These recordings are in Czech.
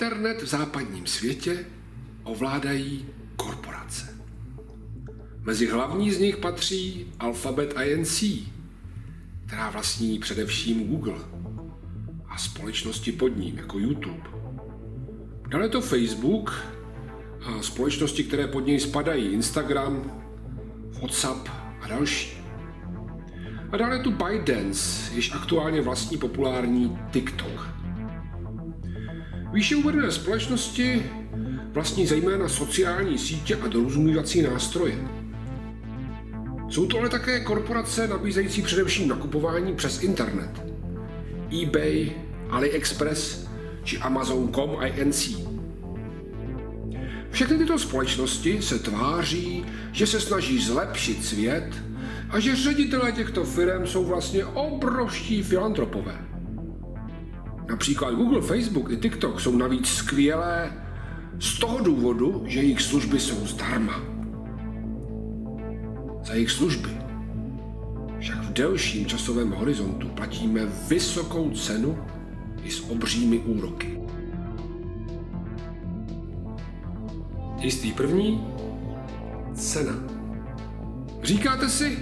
internet v západním světě ovládají korporace. Mezi hlavní z nich patří Alphabet Inc., která vlastní především Google a společnosti pod ním, jako YouTube. Dále je to Facebook a společnosti, které pod něj spadají, Instagram, WhatsApp a další. A dále je tu ByteDance, již aktuálně vlastní populární TikTok. Výše uvedené společnosti vlastní zejména sociální sítě a dorozumívací nástroje. Jsou to ale také korporace nabízející především nakupování přes internet. eBay, AliExpress či Amazon.com Inc. Všechny tyto společnosti se tváří, že se snaží zlepšit svět a že ředitelé těchto firm jsou vlastně obrovští filantropové. Například Google, Facebook i TikTok jsou navíc skvělé z toho důvodu, že jejich služby jsou zdarma. Za jejich služby však v delším časovém horizontu platíme vysokou cenu i s obřími úroky. Jistý první, cena. Říkáte si,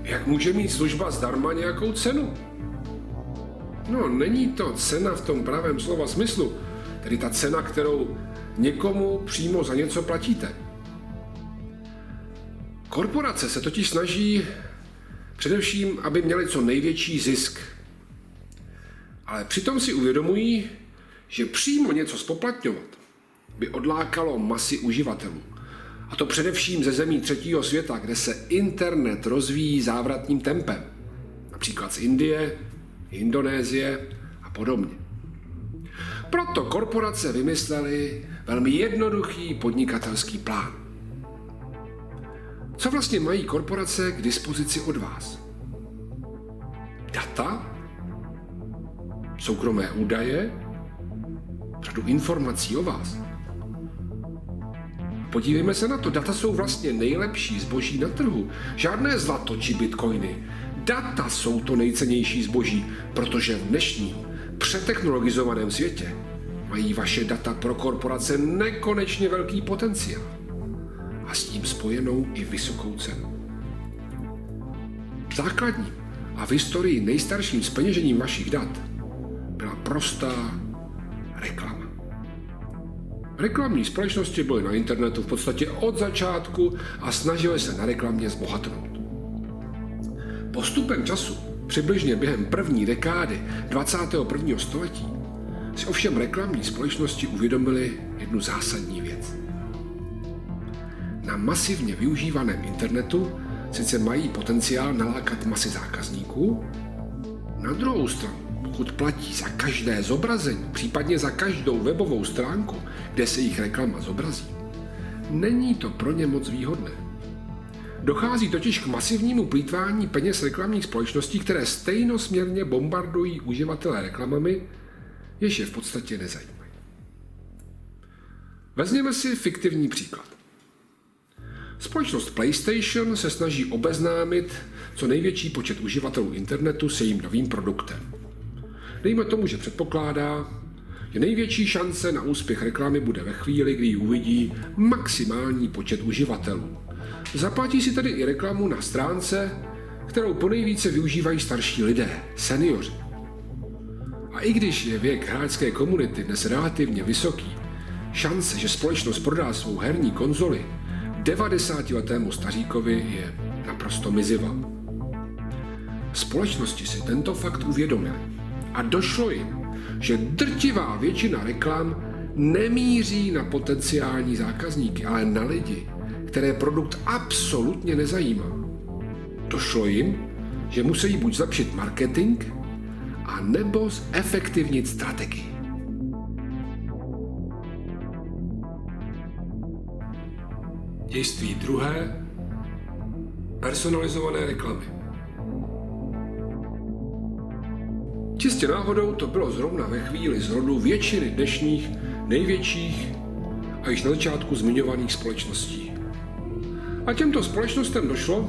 jak může mít služba zdarma nějakou cenu? No, není to cena v tom pravém slova smyslu, tedy ta cena, kterou někomu přímo za něco platíte. Korporace se totiž snaží především, aby měly co největší zisk. Ale přitom si uvědomují, že přímo něco spoplatňovat by odlákalo masy uživatelů. A to především ze zemí třetího světa, kde se internet rozvíjí závratným tempem. Například z Indie, Indonésie a podobně. Proto korporace vymyslely velmi jednoduchý podnikatelský plán. Co vlastně mají korporace k dispozici od vás? Data, soukromé údaje, řadu informací o vás. Podívejme se na to, data jsou vlastně nejlepší zboží na trhu. Žádné zlato či bitcoiny. Data jsou to nejcennější zboží, protože v dnešním přetechnologizovaném světě mají vaše data pro korporace nekonečně velký potenciál a s tím spojenou i vysokou cenu. Základním a v historii nejstarším zpeněžením vašich dat byla prostá reklama. Reklamní společnosti byly na internetu v podstatě od začátku a snažily se na reklamě zbohatnout. Postupem času, přibližně během první dekády 21. století, si ovšem reklamní společnosti uvědomily jednu zásadní věc. Na masivně využívaném internetu sice mají potenciál nalákat masy zákazníků, na druhou stranu, pokud platí za každé zobrazení, případně za každou webovou stránku, kde se jich reklama zobrazí, není to pro ně moc výhodné. Dochází totiž k masivnímu plýtvání peněz reklamních společností, které stejnosměrně bombardují uživatele reklamami, jež je v podstatě nezajímají. Vezměme si fiktivní příklad. Společnost PlayStation se snaží obeznámit co největší počet uživatelů internetu s jejím novým produktem. Dejme tomu, že předpokládá, že největší šance na úspěch reklamy bude ve chvíli, kdy ji uvidí maximální počet uživatelů. Zaplatí si tedy i reklamu na stránce, kterou ponejvíce využívají starší lidé, seniori. A i když je věk hráčské komunity dnes relativně vysoký, šance, že společnost prodá svou herní konzoli 90letému staříkovi je naprosto mizivá. Společnosti si tento fakt uvědomily a došlo jim, že drtivá většina reklam nemíří na potenciální zákazníky, ale na lidi, které produkt absolutně nezajímá. Došlo jim, že musí buď zlepšit marketing, a nebo zefektivnit strategii. Dějství druhé. Personalizované reklamy. Čistě náhodou to bylo zrovna ve chvíli zrodu většiny dnešních největších a již na začátku zmiňovaných společností. A těmto společnostem došlo,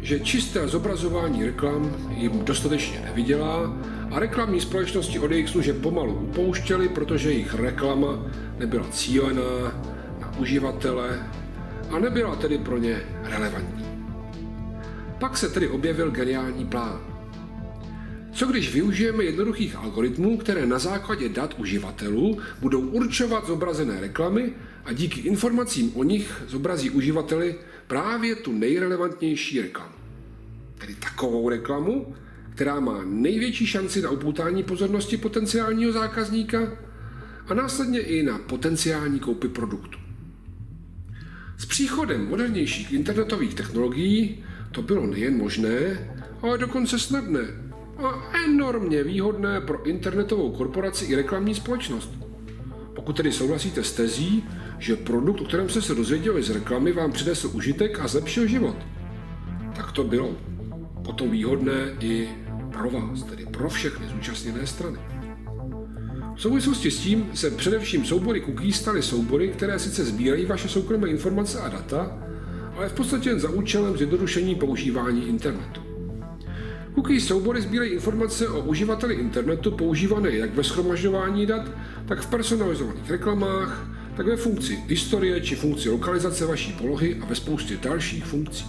že čisté zobrazování reklam jim dostatečně nevydělá a reklamní společnosti od jejich služeb pomalu upouštěly, protože jejich reklama nebyla cílená na uživatele a nebyla tedy pro ně relevantní. Pak se tedy objevil geniální plán. Co když využijeme jednoduchých algoritmů, které na základě dat uživatelů budou určovat zobrazené reklamy a díky informacím o nich zobrazí uživateli právě tu nejrelevantnější reklamu. Tedy takovou reklamu, která má největší šanci na upoutání pozornosti potenciálního zákazníka a následně i na potenciální koupy produktu. S příchodem modernějších internetových technologií to bylo nejen možné, ale dokonce snadné a enormně výhodné pro internetovou korporaci i reklamní společnost. Pokud tedy souhlasíte s tezí, že produkt, o kterém jste se dozvěděli z reklamy, vám přinesl užitek a zlepšil život, tak to bylo potom výhodné i pro vás, tedy pro všechny zúčastněné strany. V souvislosti s tím se především soubory cookies staly soubory, které sice sbírají vaše soukromé informace a data, ale v podstatě jen za účelem zjednodušení používání internetu. Cookies soubory sbírají informace o uživateli internetu používané jak ve shromažďování dat, tak v personalizovaných reklamách, tak ve funkci historie či funkci lokalizace vaší polohy a ve spoustě dalších funkcí.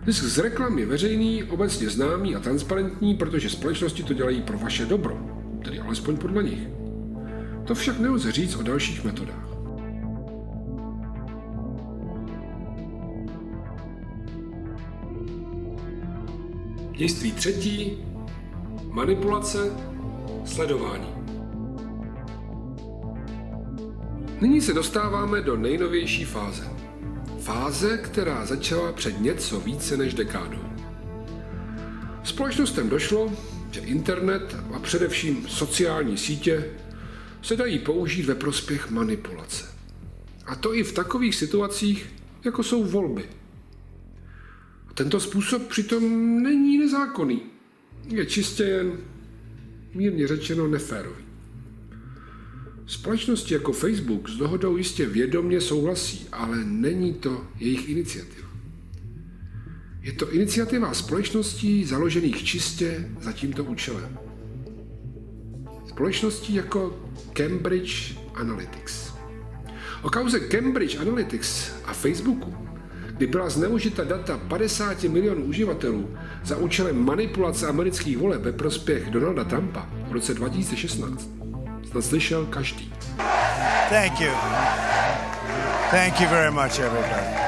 Zisk z reklam je veřejný, obecně známý a transparentní, protože společnosti to dělají pro vaše dobro, tedy alespoň podle nich. To však nelze říct o dalších metodách. Dějství třetí, manipulace, sledování. Nyní se dostáváme do nejnovější fáze. Fáze, která začala před něco více než dekádou. Společnostem došlo, že internet a především sociální sítě se dají použít ve prospěch manipulace. A to i v takových situacích, jako jsou volby. A tento způsob přitom není nezákonný. Je čistě jen, mírně řečeno, neférový. Společnosti jako Facebook s dohodou jistě vědomě souhlasí, ale není to jejich iniciativa. Je to iniciativa společností založených čistě za tímto účelem. Společností jako Cambridge Analytics. O kauze Cambridge Analytics a Facebooku, kdy byla zneužita data 50 milionů uživatelů za účelem manipulace amerických voleb ve prospěch Donalda Trumpa v roce 2016, snad slyšel každý. Thank you. Thank you very much, everybody.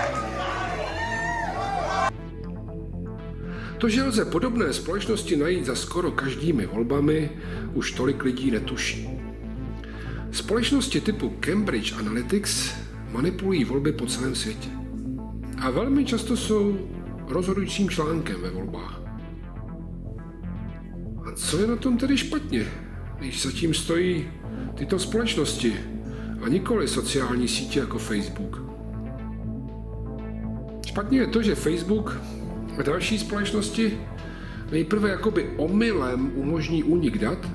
To, že lze podobné společnosti najít za skoro každými volbami, už tolik lidí netuší. Společnosti typu Cambridge Analytics manipulují volby po celém světě. A velmi často jsou rozhodujícím článkem ve volbách. A co je na tom tedy špatně, když zatím stojí tyto společnosti a nikoli sociální sítě jako Facebook? Špatně je to, že Facebook a další společnosti nejprve jakoby omylem umožní únik dat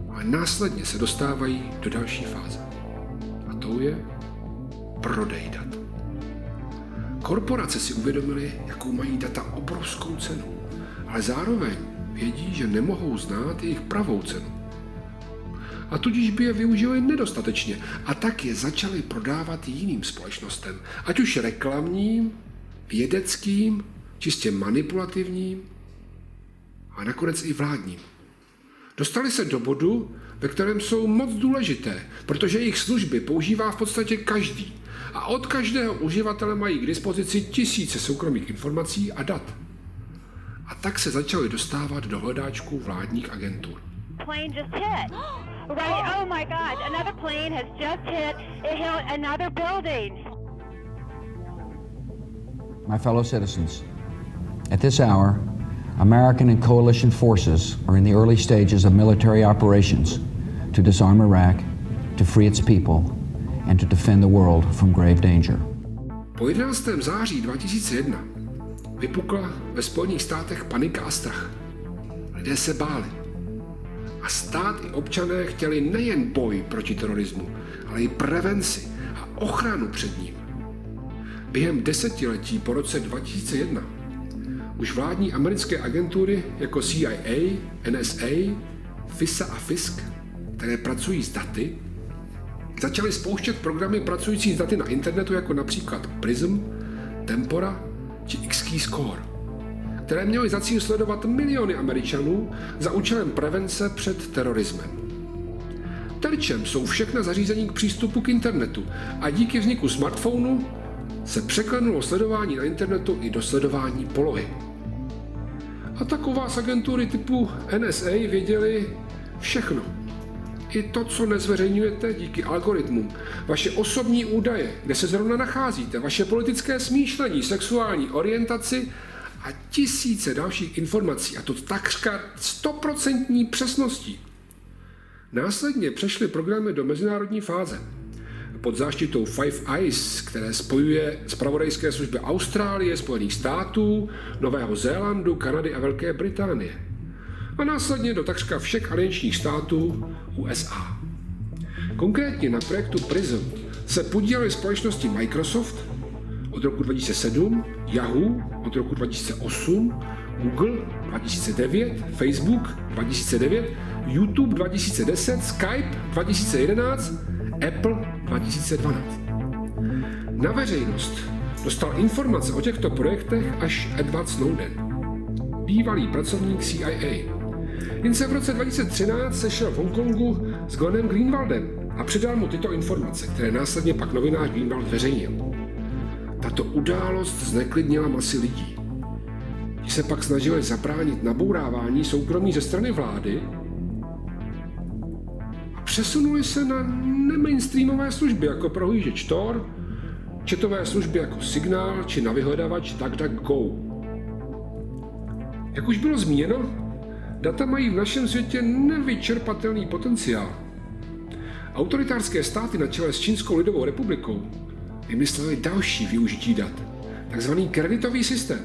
a následně se dostávají do další fáze. A tou je prodej dat. Korporace si uvědomily, jakou mají data obrovskou cenu, ale zároveň vědí, že nemohou znát jejich pravou cenu. A tudíž by je využili nedostatečně a tak je začali prodávat jiným společnostem, ať už reklamním, vědeckým, čistě manipulativním a nakonec i vládním. Dostali se do bodu, ve kterém jsou moc důležité, protože jejich služby používá v podstatě každý a od každého uživatele mají k dispozici tisíce soukromých informací a dat. A tak se začali dostávat do hledáčků vládních agentur. Plane just hit. Right, oh my God, another plane has just hit. It hit another building. My fellow citizens, at this hour, American and coalition forces are in the early stages of military operations to disarm Iraq, to free its people, and to defend the world from grave danger. Po 11. září 2001 vypukla ve Spojených státech panika a strach. Lidé se báli. A stát i občané chtěli nejen boj proti terorismu, ale i prevenci a ochranu před ním. Během desetiletí po roce 2001 už vládní americké agentury jako CIA, NSA, FISA a FISC, které pracují s daty, začaly spouštět programy pracující s daty na internetu jako například PRISM, Tempora či X-Keyscore, které měly za cíl sledovat miliony Američanů za účelem prevence před terorismem. Terčem jsou všechna zařízení k přístupu k internetu a díky vzniku smartphonu se překlenulo sledování na internetu i do sledování polohy. A tak o vás agentury typu NSA věděli všechno. I to, co nezveřejňujete díky algoritmům, vaše osobní údaje, kde se zrovna nacházíte, vaše politické smýšlení, sexuální orientaci a tisíce dalších informací, a to takřka 100% přesností. Následně přešly programy do mezinárodní fáze. Pod záštitou Five Eyes, které spojuje zpravodajské služby Austrálie, Spojených států, Nového Zélandu, Kanady a Velké Británie. A následně do takřka všech aliančních států USA. Konkrétně na projektu PRISM se podílely společnosti Microsoft od roku 2007, Yahoo od roku 2008, Google 2009, Facebook 2009, YouTube 2010, Skype 2011, Apple 2012. Na veřejnost dostal informace o těchto projektech až Edward Snowden, bývalý pracovník CIA. Jen se v roce 2013 sešel v Hongkongu s Glennem Greenwaldem a předal mu tyto informace, které následně pak novinář Greenwald zveřejnil. Tato událost zneklidnila masy lidí. Ti se pak snažili zabránit nabourávání soukromí ze strany vlády a přesunuli se na nemainstreamové služby jako prohlížeč Tor, chatové služby jako Signál či na vyhledávač DuckDuckGo. Jak už bylo zmíněno, data mají v našem světě nevyčerpatelný potenciál. Autoritářské státy na čele s Čínskou lidovou republikou vymysleli další využití dat, takzvaný kreditový systém,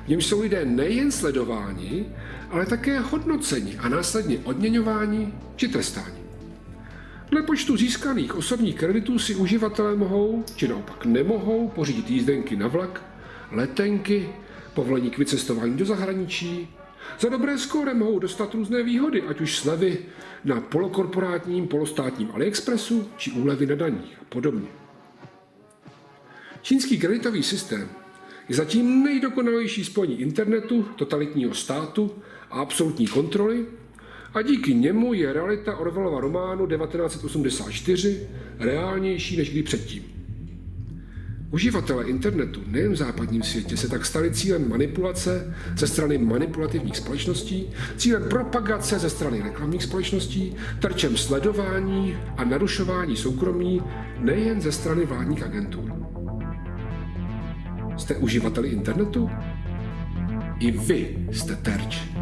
v němž jsou lidé nejen sledováni, ale také hodnoceni a následně odměňováni či trestáni. Dle počtu získaných osobních kreditů si uživatelé mohou, či naopak nemohou, pořídit jízdenky na vlak, letenky, povolení k vycestování do zahraničí. Za dobré skóre mohou dostat různé výhody, ať už slevy na polokorporátním, polostátním AliExpressu, či úlevy na daních a podobně. Čínský kreditový systém je zatím nejdokonalejší spojení internetu, totalitního státu a absolutní kontroly a díky němu je realita Orwellova románu 1984 reálnější než kdy předtím. Uživatelé internetu nejen v západním světě se tak stali cílem manipulace ze strany manipulativních společností, cílem propagace ze strany reklamních společností, terčem sledování a narušování soukromí nejen ze strany vládních agentur. Jste uživateli internetu? I vy jste terč.